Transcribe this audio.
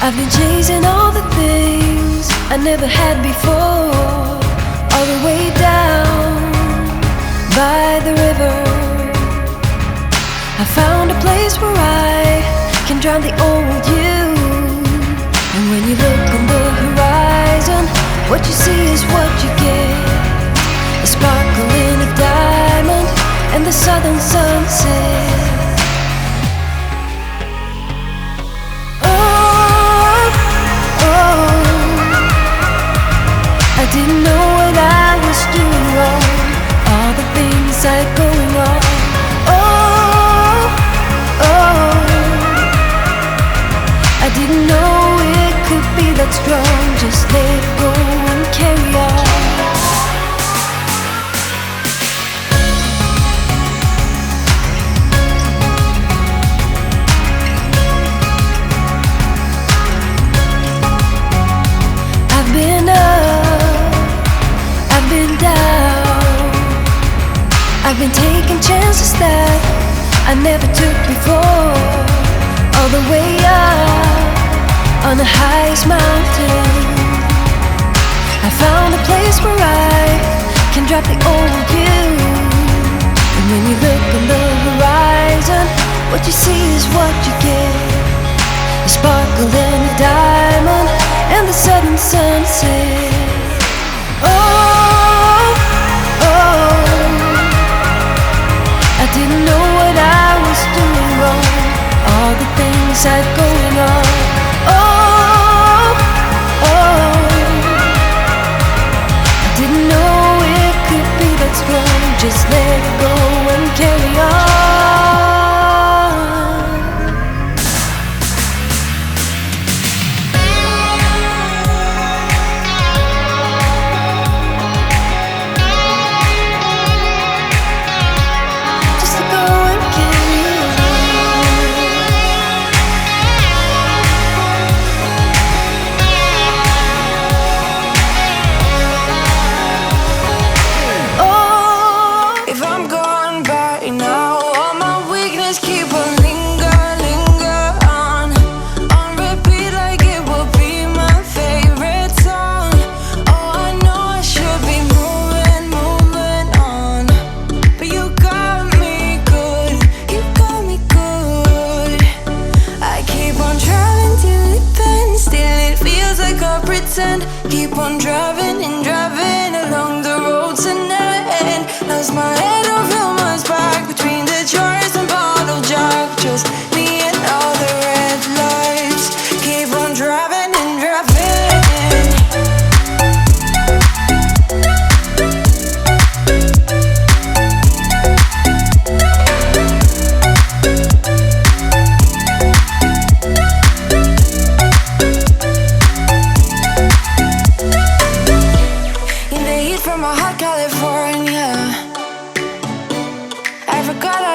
I've been chasing all the things I never had before, all the way down by the river. I found a place where I can drown the old you. And when you look on the horizon, what you see is what you get. A sparkle in a diamond and the southern sunset. I didn't know what I was doing wrong, all the things I had going on. I didn't know it could be that strong. Just let it go and carry on. I've been up, I've been down, I've been taking chances that I never took before. All the way up on the highest mountain, I found a place where I can drop the old you. And when you look on the horizon, what you see is what you get. A sparkle and a diamond and the southern sunset. I didn't know what I was doing wrong, all the things I had going on. I didn't know it could be that strong. Just let it go and carry on. Keep on driving and driving along the road tonight. Lost my head over my back between the jars and bottle jack. Just me and all the red lights. Keep on driving and driving. From a hot California, I forgot